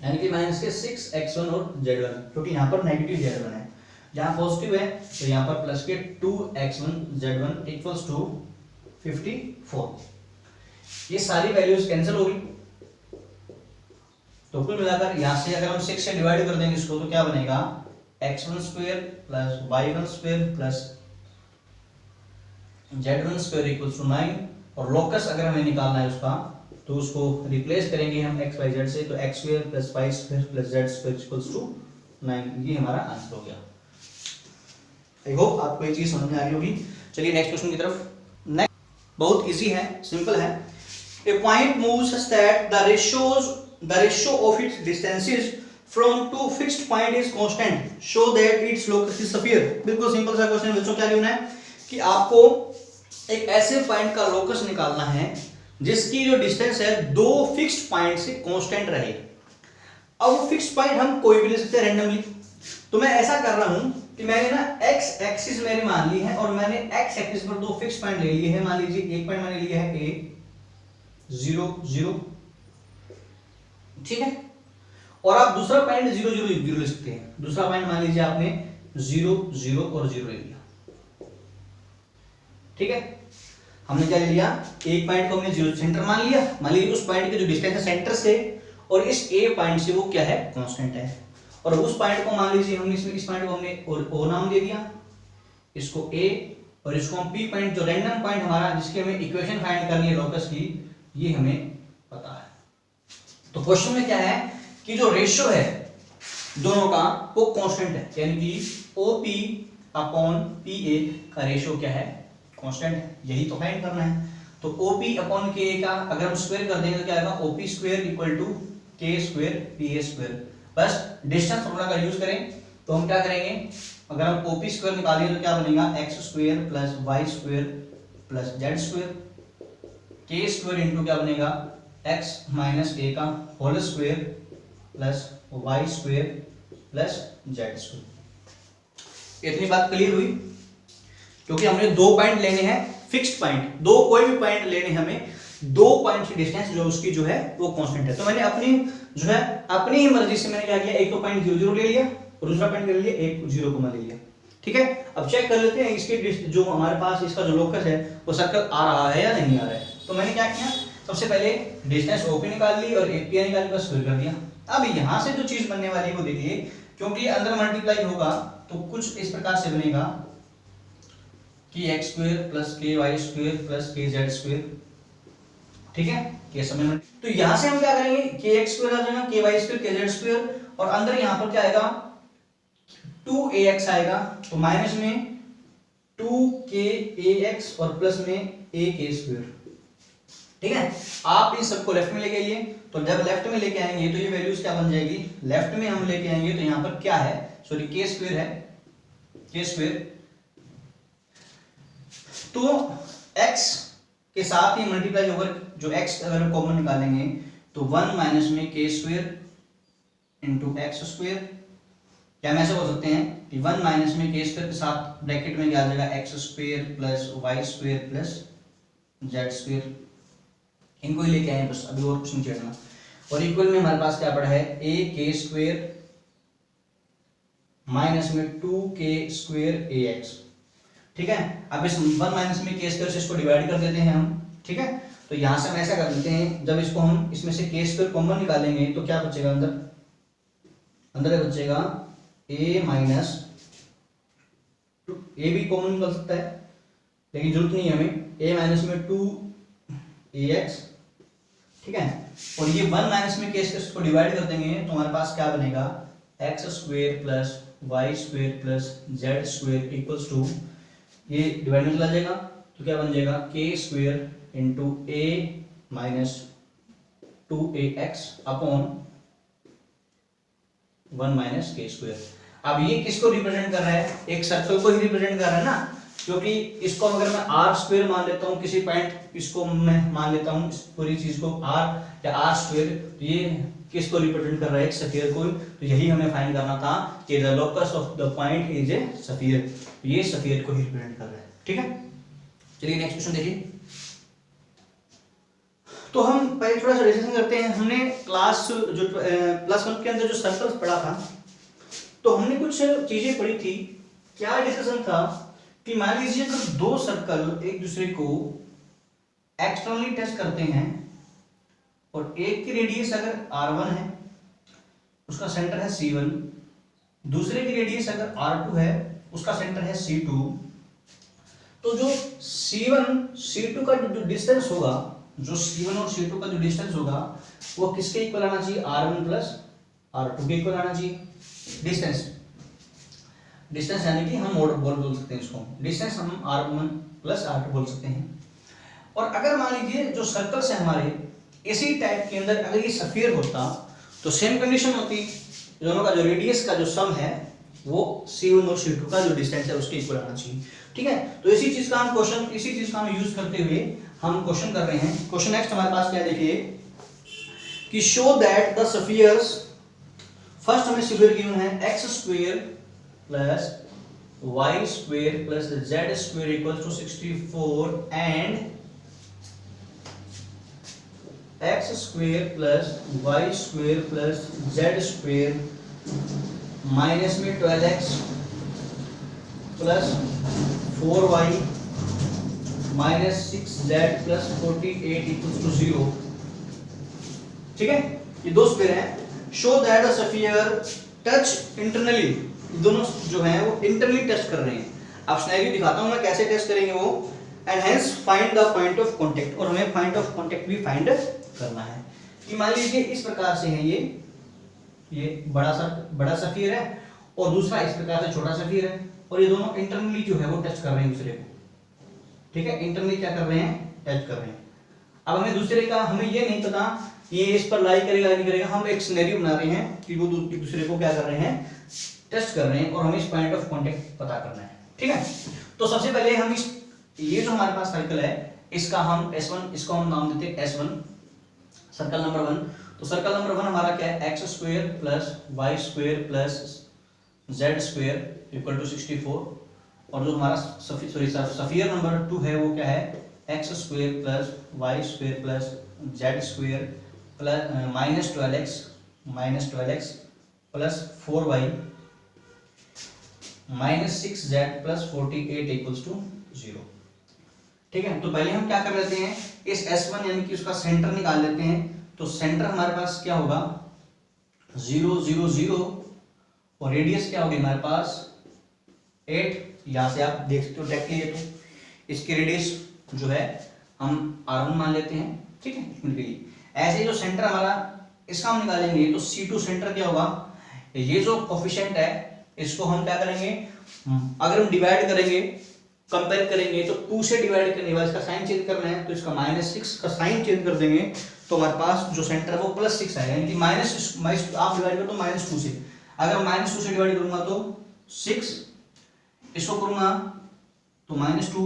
Speaker 1: यानी कि माइनस के 6x1 और z1, क्योंकि यहां पर नेगेटिव z1 है, जहां पॉजिटिव है तो यहां पर प्लस के 2x1 z1 इक्वल्स टू 54। ये सारी वैल्यूज कैंसिल होगी, तो कुल मिलाकर यहां से अगर हम 6 से डिवाइड कर देंगे इसको, तो क्या बनेगा x1 square plus y1 square plus z1 square equals to 9, और लोकस अगर हमें निकालना है उसका, तो उसको रिप्लेस करेंगे हम x y z से, तो x square plus y square plus z square equals to 9। ये हमारा आंसर हो गया। आई होप आपको ये चीज समझ में आ गई होगी। चलिए नेक्स्ट क्वेश्चन की तरफ। नेक्स्ट बहुत इजी है, सिंपल है। A point moves such that the ratio of its distances from two fixed point is constant, show that its locus is sphere. बिल्कुल सिंपल सा क्वेश्चन है बच्चों। क्या करना है कि आपको एक ऐसे पॉइंट का लोकस निकालना है जिसकी जो डिस्टेंस है दो फिक्स्ड पॉइंट से कांस्टेंट रहे। अब वो फिक्स्ड पॉइंट हम कोई भी ले सकते हैं रैंडमली। तो मैं ऐसा कर रहा हूं कि मैंने ना x एक्सिस मैंने मान ली है, और मैंने x एक्सिस पर दो फिक्स्ड पॉइंट ले लिए हैं। मान लीजिए एक पॉइंट मैंने लिया है a 0 0, ठीक है, और आप दूसरा पॉइंट 0 0 0 ले सकते हैं। दूसरा पॉइंट मान लीजिए आपने 0 0 और 0 ले लिया, ठीक है। हमने क्या ले लिया, एक पॉइंट को हमने 0 सेंटर मान लिया। मान लीजिए उस पॉइंट के जो डिस्टेंस है सेंटर से और इस a पॉइंट से वो क्या है, कांस्टेंट है। और उस पॉइंट को मान लीजिए हमने इस पॉइंट को हमने o नाम दे दिया, इसको a, और इसको हम p पॉइंट, जो रैंडम पॉइंट हमारा जिसकी हमें इक्वेशन फाइंड करनी है लोकस की, ये हमें पता है। तो क्वेश्चन में क्या है कि जो रेशियो है दोनों का वो कांस्टेंट है, यानी कि OP अपॉन PA का रेशियो क्या है, कांस्टेंट है। यही तो फाइंड करना है। तो OP अपॉन KA का अगर हम स्क्वायर कर देंगे तो क्या आएगा, OP square equal to K square PA square. बस डिस्टेंस फॉर्मूला का यूज करें तो हम क्या करेंगे, अगर हम OP स्क्वायर निकालेंगे तो क्या बनेगा, x square plus y square plus z square, K square into क्या बनेगा, x माइनस a का whole square plus y square plus z square. इतनी बात क्लियर हुई? क्योंकि हमने दो पॉइंट लेने हैं फिक्स्ड पॉइंट, दो कोई भी पॉइंट लेने हमें, दो पॉइंट की डिस्टेंस जो उसकी जो है वो कांस्टेंट है। तो मैंने अपनी जो है अपनी ही मर्जी से मैंने क्या किया, एक तो पॉइंट 0 0 ले लिया और दूसरा पॉइंट ले लिया, एक 0 को ले लिया, ठीक है। अब चेक कर लेते हैं इसके जो हमारे पास इसका जो लोकस है वो सर्कल आ रहा है या नहीं आ रहा है। तो मैंने क्या किया, सबसे पहले डिस्टेंस OP निकाल ली और एरिया निकाल कर स्क्वायर कर दिया। अब यहां से जो चीज बनने वाली है वो देखिए, क्योंकि अंदर मल्टीप्लाई होगा तो कुछ इस प्रकार से बनेगा कि एक्स स्क्वायर प्लस के वाई स्क्वायर प्लस के जेड स्क्वायर, ठीक है, ये समझ में। तो यहां से हम क्या करेंगे, के एक्स स्क्वायर आ जाएगा, के वाई स्क्वायर, के जेड स्क्वायर, और अंदर यहां पर क्या आएगा 2ax आएगा, तो माइनस में 2kax और प्लस में ak स्क्वायर, ठीक है। आप इन सबको लेफ्ट में लेके आइए, तो जब लेफ्ट में लेके आएंगे तो ये वैल्यूज क्या बन जाएगी, लेफ्ट में हम लेके आएंगे तो यहाँ पर क्या है, सॉरी के स्क्वायर है, के स्क्वायर, तो x के साथ ही मल्टीप्लाई होकर जो x अगर कॉमन निकालेंगे तो 1 माइनस में के स्क्वायर इंटू एक्स स्क्वायर, या हम ऐसे बोल सकते हैं कि 1 माइनस में के स्क्वायर के साथ ब्रैकेट में क्या आ जाएगा x square plus y square plus z square, इनको ही लेके आए बस, अभी और कुछ नहीं छेड़ना। और इक्वल में हमारे पास क्या पड़ा है, ए के स्क्वायर माइनस में 2k स्क्वायर ए एक्स, ठीक है। अब इस 1 माइनस में के स्क्वायर से इसको डिवाइड कर देते हैं हम, ठीक है। तो यहां से हम ऐसा कर देते हैं, जब इसको हम इसमें से के स्क्वायर कॉमन निकालेंगे तो क्या बचेगा, अंदर बचेगा a माइनस, ए भी कॉमन निकल सकता है लेकिन जरूरत नहीं है हमें, a माइनस में 2ax, ठीक है। और ये 1 माइनस में के स्क्वायर को डिवाइड कर देंगे तो हमारे पास क्या बनेगा, x square plus y square plus z square equals to, ये डिवाइड में चला जाएगा तो क्या बन जाएगा, k square into a minus 2ax upon 1 minus k square. अब ये किसको रिप्रेजेंट कर रहा है, एक सर्कल को ही रिप्रेजेंट कर रहा है ना, क्योंकि इसको अगर मैं आर स्क्वायर मान लेता हूँ, किसी पॉइंट इसको मैं मान लेता हूँ, इस पूरी चीज को आर या आर स्क्वायर, तो ये किसको रिप्रेजेंट कर रहा है, एक स्फीयर को। तो यही हमें फाइंड करना था कि the locus of the point is a sphere, ये स्फीयर को ही रिप्रेजेंट कर रहा है, ठीक है। चलिए नेक्स्ट क्वेश्चन देखिए। तो हम पहले थोड़ा सा डिस्कशन करते हैं। हमने क्लास जो +1 के अंदर जो सर्कल्स पढ़ा था, तो हमने कुछ चीजें पढ़ी थी। क्या डिस्कशन था कि मान लीजिए अगर दो सर्कल एक दूसरे को एक्सटर्नली टच करते हैं और एक की रेडियस अगर r1 है, उसका सेंटर है c1, दूसरे की रेडियस अगर r2 है, उसका सेंटर है c2, तो जो c1 c2 का जो डिस्टेंस होगा, जो c1 और c2 का जो डिस्टेंस होगा वो किसके इक्वल आना चाहिए, r1 प्लस r2 के इक्वल आना चाहिए। डिस्टेंस यानी कि हम बोल सकते हैं इसको, डिस्टेंस हम r1 प्लस r2 बोल सकते हैं। और अगर मान लीजिए जो सर्कल्स है हमारे इसी टाइप के अंदर अगर ये स्फीयर होता तो सेम कंडीशन होती, दोनों का जो रेडियस का जो सम है वो c1 और c2 का जो डिस्टेंस है उसके इक्वल आना चाहिए, ठीक है। तो इसी चीज का हम यूज करते हुए हम क्वेश्चन कर रहे हैं। क्वेश्चन नेक्स्ट हमारे पास क्या है, देखिए कि show that the spheres, first हमें स्फीयर गिवन है x square plus y square plus z square equals to 64 and x square plus y square plus z square minus में 12x plus 4y minus 6z plus 48 equals to 0, ठीक है। ये दो sphere हैं। Show that the sphere touch internally, दोनों जो हैं वो इंटरनली टच कर रहे हैं। अब सिनेरियो दिखाता हूं मैं कैसे टच करेंगे वो, and hence find the point of contact, और हमें पॉइंट ऑफ कांटेक्ट भी फाइंड करना है। कि मान लीजिए इस प्रकार से है ये बड़ा स्फीयर है और दूसरा इस प्रकार से छोटा स्फीयर है, और ये दोनों इंटरनली जो है वो टच कर रहे हैं दूसरे को, ठीक है। इंटरनली क्या कर रहे हैं, टच कर रहे हैं। अब हमें दूसरे का, हमें ये नहीं पता ये इस पर लाई करेगा नहीं करेगा, हम एक सिनेरियो बना रहे हैं कि वो एक दूसरे को क्या कर रहे हैं, टच कर रहे हैं, और हमें इस पॉइंट ऑफ कांटेक्ट पता करना है, ठीक है। तो सबसे पहले हम इस, ये जो हमारे पास सर्कल है इसका हम S1, इसको हम नाम देते हैं S1, सर्कल नंबर 1। तो सर्कल नंबर 1 हमारा क्या है, x square plus y square plus z square equal to 64, और जो हमारा स्फीयर नंबर 2 है वो क्या है, x square plus y square plus z square plus minus 12x plus 4y minus 6z plus 48 equals to 0, ठीक है। तो पहले हम क्या कर लेते हैं, इस S1 यानी कि उसका सेंटर निकाल लेते हैं। तो सेंटर हमारे पास क्या होगा, 0 0 0, और रेडियस क्या होगी हमारे पास 8। यहां से आप देख सकते हो डायरेक्टली, ये तो इसकी रेडियस जो है हम r1 मान लेते हैं, ठीक है, इसके लिए। ऐसे जो सेंटर हमारा इसका हम निकालेंगे तो C2 सेंटर क्या होगा, ये जो कोफिशिएंट है इसको हम क्या करेंगे, अगर हम डिवाइड करेंगे, कंपेयर करेंगे तो 2 से डिवाइड करने के बाद इसका साइन चेंज करना है तो इसका -6 का साइन चेंज कर देंगे तो हमारे पास जो सेंटर है वो +6 आएगा, यानी कि माइनस आप डिवाइड करो तो -2 से, अगर -2 से डिवाइड करूंगा तो 6, इसको करूंगा तो -2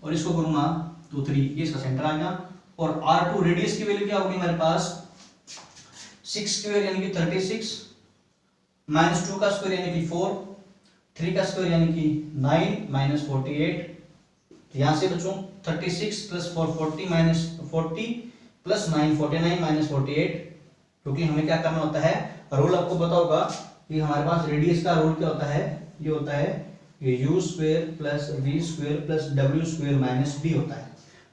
Speaker 1: और इसको करूंगा तो 3, ये इसका सेंटर आ गया। और R2 रेडियस की वैल्यू क्या होगी हमारे पास 6 स्क्वायर यानी कि 36, -2 का स्क्वायर यानी कि 4, 3 का स्क्वायर यानी कि 9 -48। तो यहां से बच्चों 36 + 4 40 -40 + 9 49 -48, क्योंकि हमें क्या करना होता है, रूल आपको पता होगा कि हमारे पास रेडियस का रूल क्या होता है, ये होता है ये u² + v² + w² - d होता है,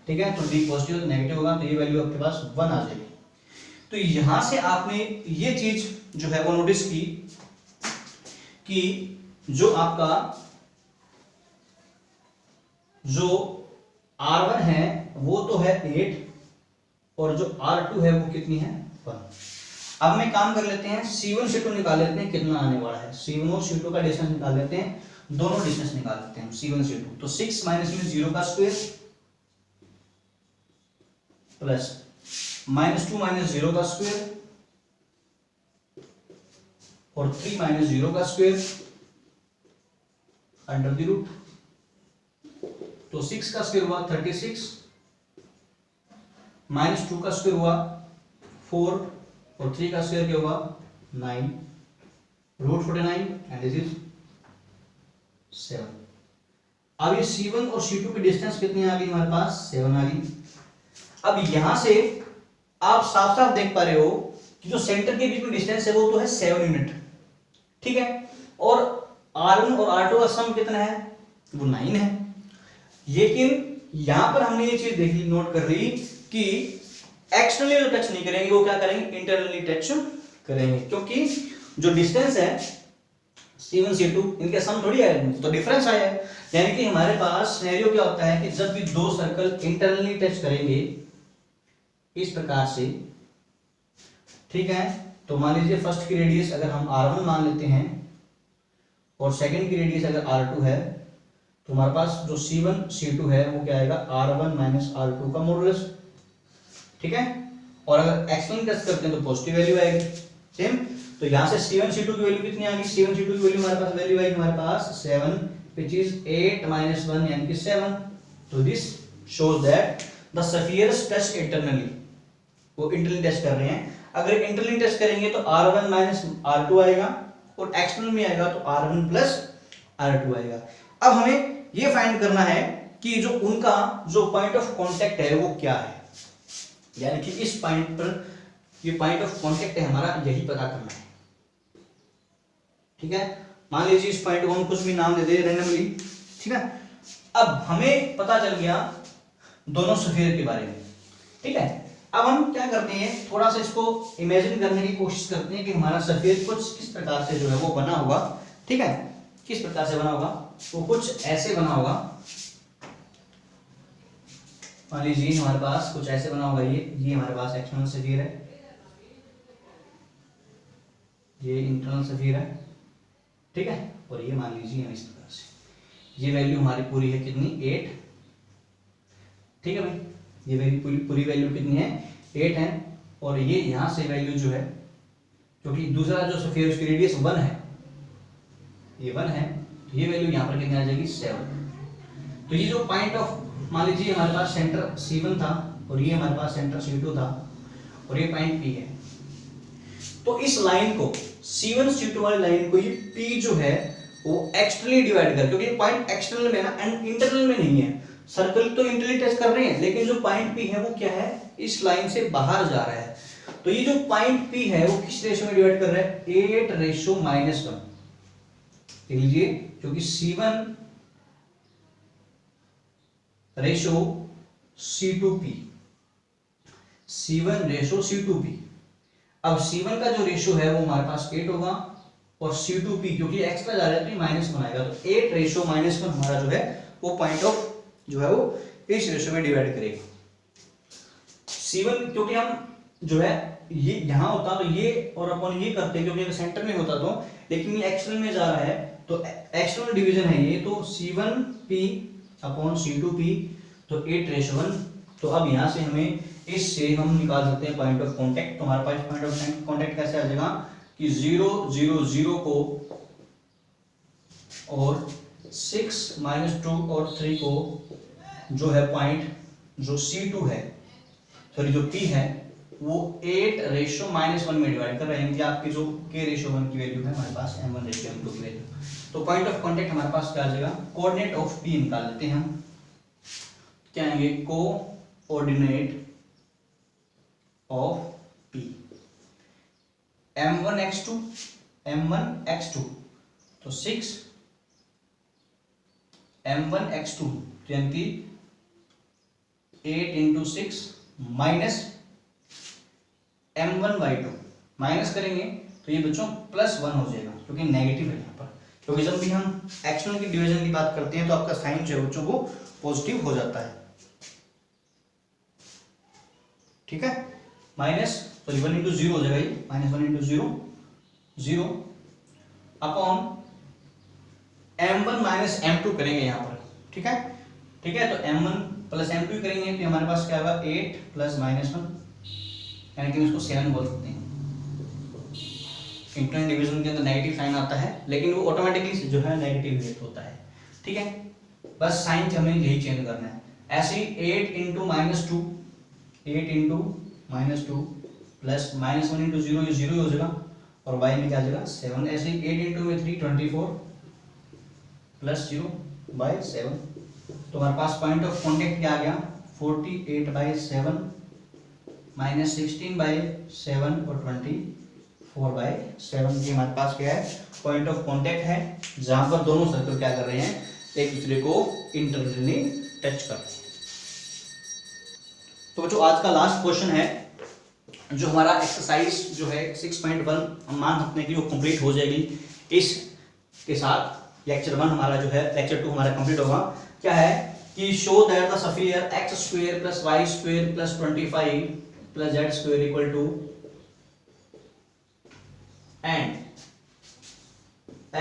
Speaker 1: ठीक है। तो d पॉजिटिव नेगेटिव होगा तो ये वैल्यू आपके पास 1 आ जाएगी। तो यहां से आपने ये चीज जो है वो नोटिस की कि जो आपका जो R1 है वो तो है 8 और जो R2 है वो कितनी है 1। अब मैं काम कर लेते हैं, C1 C2 निकाल लेते हैं कितना आने वाला है, C1 और C2 का डिस्टेंस निकाल लेते हैं, दोनों डिस्टेंस निकाल लेते हैं C1 C2। तो 6 माइनस में 0 का स्क्वायर प्लस -2 माइनस 0 का स्क्वायर और 3 माइनस 0 का स्क्वायर अंडर द रूट। तो 6 का स्क्वायर हुआ 36, -2 का स्क्वायर हुआ 4 और 3 का स्क्वायर क्या हुआ 9, √49 एंड दिस इज 7। अब ये C1 और C2 की डिस्टेंस कितनी आ गई हमारे पास 7 आ गई। अब यहां से आप साफ साफ देख पा रहे हो कि जो सेंटर के बीच में डिस्टेंस है वो तो है 7 यूनिट, ठीक है, और R1 और R2 का सम कितना है वो 9 है। लेकिन यहां पर हमने ये चीज देख ली, नोट कर ली कि एक्सटर्नली जो टच नहीं करेंगे वो क्या करेंगे, इंटरनली टच करेंगे, क्योंकि जो डिस्टेंस है C1 C2 इनके सम थोड़ी आया तो डिफरेंस आया है। यानी कि हमारे पास सिनेरियो क्या होता है कि जब भी दो सर्कल इंटरनली टच करेंगे इस प्रकार से, ठीक है, तो मान लीजिए फर्स्ट की रेडियस अगर हम R1 मान लेते हैं और सेकंड की रेडियस अगर R2 है तो हमारे पास जो C1 C2 है वो क्या आएगा R1 - R2 का मॉडुलस, ठीक है। और अगर एक्सटर्नल टच करते हैं तो पॉजिटिव वैल्यू आएगी सेम। तो यहां से C1 C2 की वैल्यू कितनी आ गई, C1 C2 की वैल्यू हमारे पास वैल्यू आएगी हमारे पास 7 which is 8 - 1 यानी कि 7। तो this shows that the spheres touch internally, वो इंटरनली टच कर रहे हैं। अगर इंटरनली टच करेंगे तो R1 - R2 आएगा और एक्सटर्नल में आएगा तो R1 + R2 आएगा। अब हमें ये फाइंड करना है कि जो उनका जो पॉइंट ऑफ कांटेक्ट है वो क्या है, यानी कि इस पॉइंट पर ये पॉइंट ऑफ कांटेक्ट है हमारा, यही पता करना है, ठीक है। मान लीजिए इस पॉइंट को हम कुछ भी नाम दे दे रैंडमली, ठीक है। अब हमें पता चल गया दोनों स्फीयर के बारे में, ठीक है। अब हम क्या करते हैं, थोड़ा सा इसको इमेजिन करने की कोशिश करते हैं कि हमारा स्फीयर कुछ किस प्रकार से जो है वो बना होगा, ठीक है। किस प्रकार से बना होगा, वो कुछ ऐसे बना होगा। मान लीजिए हमारे पास कुछ ऐसे बना होगा, ये हमारे पास एक्सटर्नल स्फीयर है, ये इंटरनल स्फीयर है, ठीक है। और ये मान लीजिए इस प्रकार से, ये वैल्यू हमारी पूरी है कितनी 8, ठीक है भाई, ये वैल्यू पूरी वैल्यू कितनी है 8 है। और ये यहां से वैल्यू जो है, क्योंकि दूसरा जो स्फीयर उसकी रेडियस 1 है, ये 1 है, तो ये वैल्यू यहां पर कितनी आ जाएगी 7। तो ये जो पॉइंट ऑफ, मान लीजिए हमारे पास सेंटर C1 था और ये हमारे पास सेंटर C2 था और ये पॉइंट P है। तो इस लाइन को C1 C2 वाली लाइन को ये P जो है वो एक्सटर्नली डिवाइड कर, क्योंकि पॉइंट एक्सटर्नल में ना एंड इंटरनल में नहीं है, सर्कल तो इंटरनली टच कर रहे हैं लेकिन जो पॉइंट P है वो क्या है, इस लाइन से बाहर जा रहा है। तो ये जो पॉइंट P है वो किस रेशो में डिवाइड कर रहा है, 8:-1 देख लीजिए, क्योंकि C1 ratio C2P, C1 ratio C2P। अब C1 का जो रेशो है वो हमारे पास 8 होगा और C2P, क्योंकि एक्स्ट्रा जा रहा है तो ये -1 आएगा, तो 8:-1 हमारा जो है वो पॉइंट ऑफ जो है वो इस रेशियो में डिवाइड करेगा। C1 क्योंकि हम जो है ये यहाँ होता तो ये और अपन ये करते क्योंकि अगर सेंटर में होता तो, लेकिन ये एक्सटर्नल में जा रहा है तो एक्सटर्नल डिवीजन है ये, तो C1P अपॉन C2P तो 8:1। तो अब यहाँ से हमें इससे हम निकाल सकते हैं पॉइंट ऑफ कांटेक्ट। तो हमारे पास पॉइंट ऑफ कांटेक्ट कैसे आ जाएगा कि 0, 0, 0 को और 6, -2 और 3 को जो है पॉइंट जो C2 है, सॉरी जो P है वो 8:-1 में डिवाइड कर रहे हैं कि आपकी जो K:1 की वैल्यू है हमारे पास M1:M2 की वैल्यू। तो पॉइंट ऑफ कांटेक्ट हमारे पास क्या आ जाएगा, कोऑर्डिनेट ऑफ P निकाल लेते हैं हम, क्या आएंगे कोऑर्डिनेट ऑफ P M1x2 तो 6 M1x2 यानी कि 8 × 6 माइनस M1/2 माइनस करेंगे तो ये बच्चों +1 हो जाएगा क्योंकि नेगेटिव है यहाँ पर, क्योंकि जब भी हम एक्सटर्नल की डिवीजन की बात करते हैं तो आपका साइन जो है बच्चों वो पॉजिटिव हो जाता है, ठीक है। माइनस सॉरी 1 × 0 हो जाएगा ये, -1 × 0 0 अपॉन M1 - M2 करेंगे यहाँ पर, ठीक है ठीक है। तो M1 + M2 करेंगे तो हमारे पास क्या होगा 8 + -1 यानी कि इसको 7 बोल सकते हैं। इंटरनल डिवीजन के अंदर नेगेटिव साइन आता है लेकिन वो ऑटोमेटिकली जो है नेगेटिव वेट होता है, ठीक है। बस साइन हमें यही चेंज करना है। ऐसे ही 8 × -2 प्लस -1 × 0 ये 0 हो जाएगा और y में क्या आ जाएगा 7। ऐसे ही 8 × 3 24 प्लस 0/7। तो हमारे पास पॉइंट ऑफ कांटेक्ट क्या आ गया 48/7 -16/7 और 24/7 ये हमारे पास क्या है पॉइंट ऑफ कांटेक्ट है, जहां पर दोनों सर्कल क्या कर रहे हैं एक दूसरे को इंटरनली टच कर रहे हैं। तो बच्चों आज का लास्ट क्वेश्चन है जो हमारा एक्सरसाइज जो है 6.1 हम मान सकते हैं कि वो कंप्लीट हो जाएगी इसके साथ। लेक्चर 1 हमारा जो है लेक्चर 2 हमारा कंप्लीट होगा। क्या है कि show that the sphere x² + y² + 25 + z² = and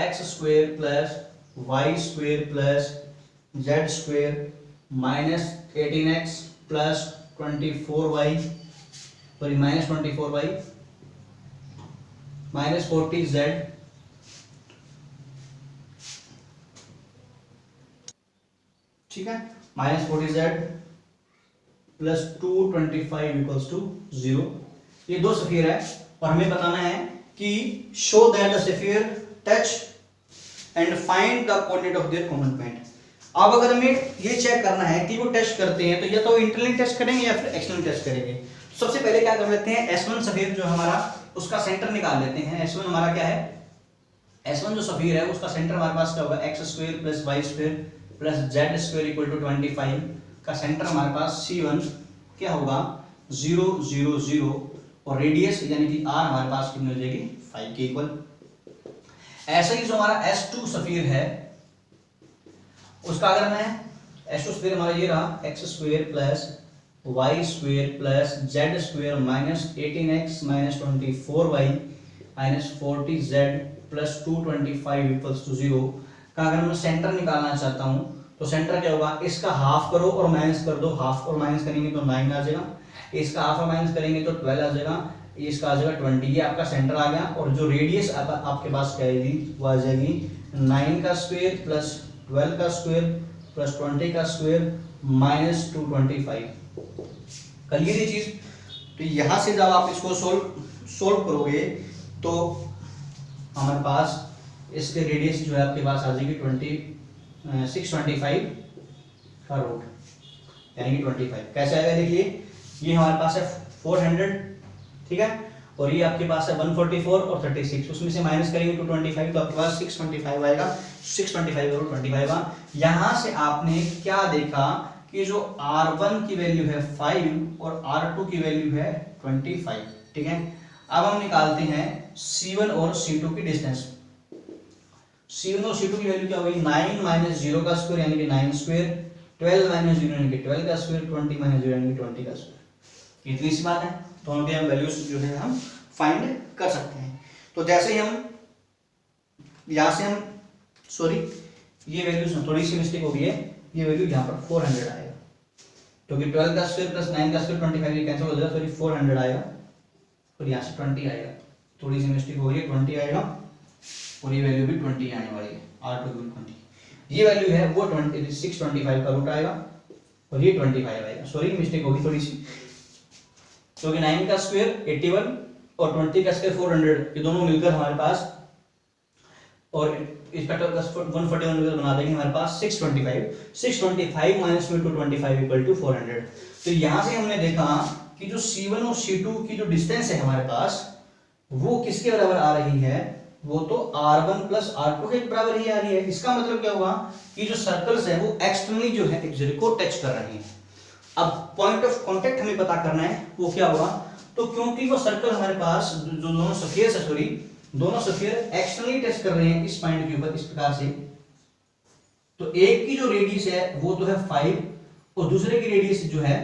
Speaker 1: x² + y² + z² -18x + 24y sorry -24y -40z ठीक है -40z + 225 = 0। ये दो स्फीयर है और हमें बताना है कि show that the sphere touch and find the coordinate of their common point. अब अगर हमें ये चेक करना है कि वो टच करते हैं तो या तो इंटरनली टच करेंगे या फिर एक्सटर्नली टच करेंगे। सबसे पहले क्या कर लेते हैं S1 स्फीयर जो हमारा उसका सेंटर निकाल लेते हैं। S1 हमारा क्या है S1 जो स्फीयर है उसका सेंटर हमारे पास क्या होगा x² + y² + z² = 25 का सेंटर हमारे पास C1 क्या होगा 0 0 0 और रेडियस यानी कि r हमारे पास कितनी हो जाएगी 5 के इक्वल। ऐसे ही जो हमारा S2 स्फीयर है उसका अगर मैं S2 स्फीयर हमारा ये रहा x² + y² + z² -18x -24y -40z + 225 = 0 का अगर मैं सेंटर निकालना चाहता हूं तो सेंटर क्या होगा इसका हाफ करो और माइनस कर दो, हाफ और माइनस करेंगे तो 9 आ जाएगा, इसका हाफ और माइनस करेंगे तो 12 आ जाएगा, इसका आ जाएगा 20। ये आपका सेंटर आ गया और जो रेडियस आपके पास क्या आएगी वो आ जाएगी 9 का स्क्वायर + 12 का स्क्वायर + 20 का स्क्वायर -225। क्लियर ये चीज। तो यहां से जब आप इसको सोल्व करोगे तो हमारे पास इसके रेडियस जो है आपके पास आ जाएगी 625 का रूट यानी कि 25। कैसे आएगा देखिए ये हमारे पास है 400 ठीक है और ये आपके पास है 144 और 36, उसमें से माइनस करेंगे 225 तो आपके पास 625 आएगा। 625 और 25 का यहां से आपने क्या देखा कि जो R1 की वैल्यू है 5 और R2 की वैल्यू है 25 ठीक है। अब हम निकालते हैं C1 और C2 की डिस्टेंस। C1 और C2 की वैल्यू क्या होगी 9 माइनस 0 का स्क्वायर यानी कि 9 स्क्वायर, 12 माइनस 0 यानी कि 12 का स्क्वायर, 20 माइनस 0 यानी कि 20 का स्क्वायर। इतनी सी बात है। तो उनके हम वैल्यूज जो है हम फाइंड कर सकते हैं। तो जैसे ही हम यहाँ से हम सॉरी ये वैल्यूज थोड़ी सी मिस्टेक हो गई है, ये वैल्यू यहाँ पर 400 आएगा क्योंकि 12 का स्क्वायर प्लस 9 का स्क्वायर 25 ये कैंसिल हो जाएगा, सॉरी 400 आएगा और यहाँ से 20 आएगा। थोड़ी सी मिस्टेक हो गई है, 20 आएगा और ये वैल्यू भी 20 आने वाली है, R2 भी 20। ये वैल्यू है वो 625 का रूट आएगा और ये 25 आएगा। सॉरी मिस्टेक होगी थोड़ी सी, क्योंकि 9 का स्क्वायर 81 और 20 का स्क्वायर 400 ये दोनों मिलकर हमारे पास और इसका 141 बना देंगे हमारे पास 625 माइनस में 225 इक्वल टू 400। तो यहाँ से हमने देखा कि जो C1 और C2 की जो डिस्टेंस है हमारे पास वो किसके बराबर आ रही है, वो तो R1 प्लस R2 के बराबर ही आ रही है। इसका मतलब क्या हुआ कि जो सर्कल्स है वो एक्सटर्नली जो है एक दूसरे को टच कर रहे हैं। अब पॉइंट ऑफ कांटेक्ट हमें पता करना है, वो क्या होगा, तो क्योंकि वो सर्कल हमारे पास जो दोनों स्फीयर्स है, सॉरी दोनों स्फीयर एक्सटर्नली टच कर रहे हैं इस पॉइंट के ऊपर इस प्रकार से, तो एक की जो रेडियस है वो तो है 5 और दूसरे की रेडियस जो है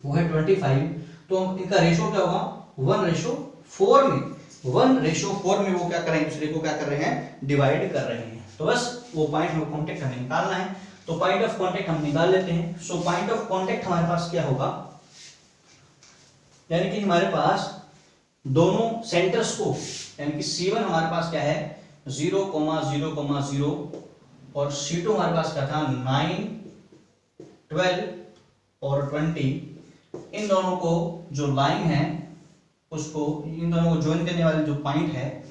Speaker 1: वो है 25। तो इनका रेशो क्या होगा 1:4 में, 1:4 में वो क्या कर रहे हैं, दूसरे को क्या कर रहे हैं, डिवाइड कर रहे हैं। तो बस वो पॉइंट ऑफ कांटेक्ट हमें निकालना है। तो पॉइंट ऑफ कांटेक्ट हम निकाल लेते हैं। सो पॉइंट ऑफ कांटेक्ट हमारे पास क्या होगा, यानी कि हमारे पास दोनों सेंटर्स को, यानी कि C1 हमारे पास क्या है 0,0,0 और C2 हमारे पास क्या था 9, 12 और 20, इन दोनों को जो लाइन है उसको, इन दोनों को ज्वाइन करने वाले जो पॉइंट है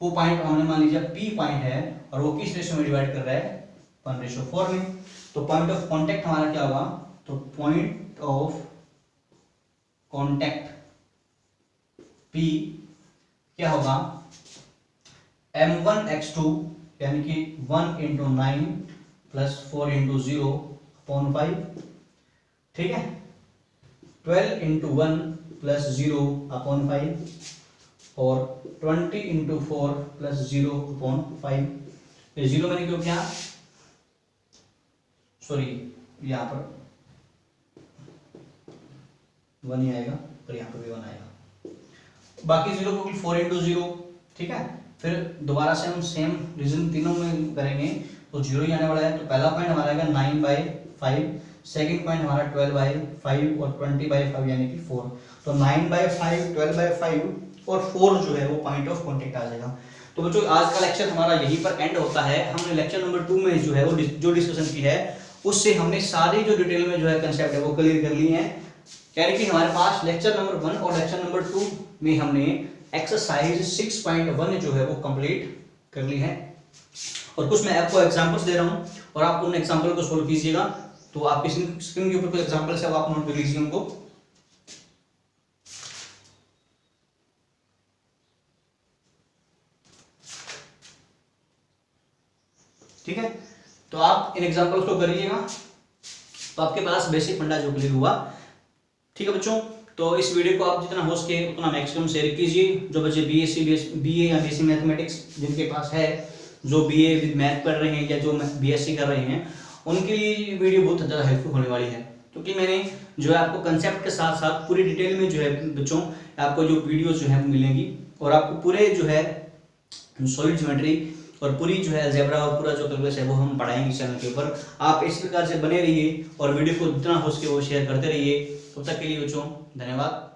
Speaker 1: वो पॉइंट हमने मान लीजिए P पॉइंट है और वो किस रेशो में डिवाइड कर रहा है 1:4 में। तो पॉइंट ऑफ कांटेक्ट हमारा क्या होगा, तो पॉइंट ऑफ कांटेक्ट P क्या होगा M1x2 यानी कि 1 × 9 प्लस 4 × 0/5, ठीक है, 12 × 1 प्लस 0/5 और 20 × 4 प्लस 0/5। ये 0 मैंने क्यों किया, सॉरी यहाँ पर 1 ही आएगा और यहाँ पर भी 1 आएगा, बाकी 0 क्योंकि 4 × 0, ठीक है। फिर दोबारा से हम सेम रीजन तीनों में करेंगे तो 0 ही आने वाला है। तो पहला पॉइंट हमारा आएगा 9/5, सेकंड पॉइंट हमारा 12/5 और 20/5 यानी कि 4। तो 9/5, 12/5 और 4 जो है वो पॉइंट ऑफ कांटेक्ट आ जाएगा। तो बच्चों आज का लेक्चर हमारा यहीं पर एंड होता है। हमने लेक्चर नंबर 2 में जो है वो जो डिस्कशन की है उससे हमने सारी जो डिटेल में जो है कंसेप्ट है वो क्लियर कर लिए हैं। यानी कि हमारे पास लेक्चर नंबर 1 और लेक्चर नंबर 2 में हमने एक्सरसाइज 6.1 जो है वो कंप्लीट कर ली है और कुछ मैं आपको एग्जांपल्स दे रहा हूं और आप उन एग्जांपल को सोल्व कीजिएगा। तो आपकी स्क्रीन के ऊपर कुछ एग्जांपल्स है वो आप नोट कर लीजिए उनको। ठीक है, तो आप इन एग्जांपल्स को करिएगा तो आपके पास बेसिक फंडा जो क्लियर हुआ। ठीक है बच्चों, तो इस वीडियो को आप जितना हो सके उतना मैक्सिमम शेयर कीजिए। जो बच्चे बीए या बीएससी मैथमेटिक्स जिनके पास है, जो बीए विद मैथ पढ़ रहे हैं या जो बीएससी कर रहे हैं, उनके लिए वीडियो बहुत ज़्यादा हेल्पफुल होने वाली है, क्योंकि मैंने जो है आपको कंसेप्ट के साथ साथ पूरी डिटेल में जो है बच्चों आपको जो वीडियोस जो है मिलेंगी और आपको पूरे जो है सॉलिड ज्योमेट्री और पूरी जो है अलजेब्रा और पूरा जो कैलकुलस है वो हम पढ़ाएंगे चैनल के ऊपर। आप इस प्रकार से बने रहिए और वीडियो को जितना हो सके वो शेयर करते रहिए। तब तक के लिए बच्चों धन्यवाद।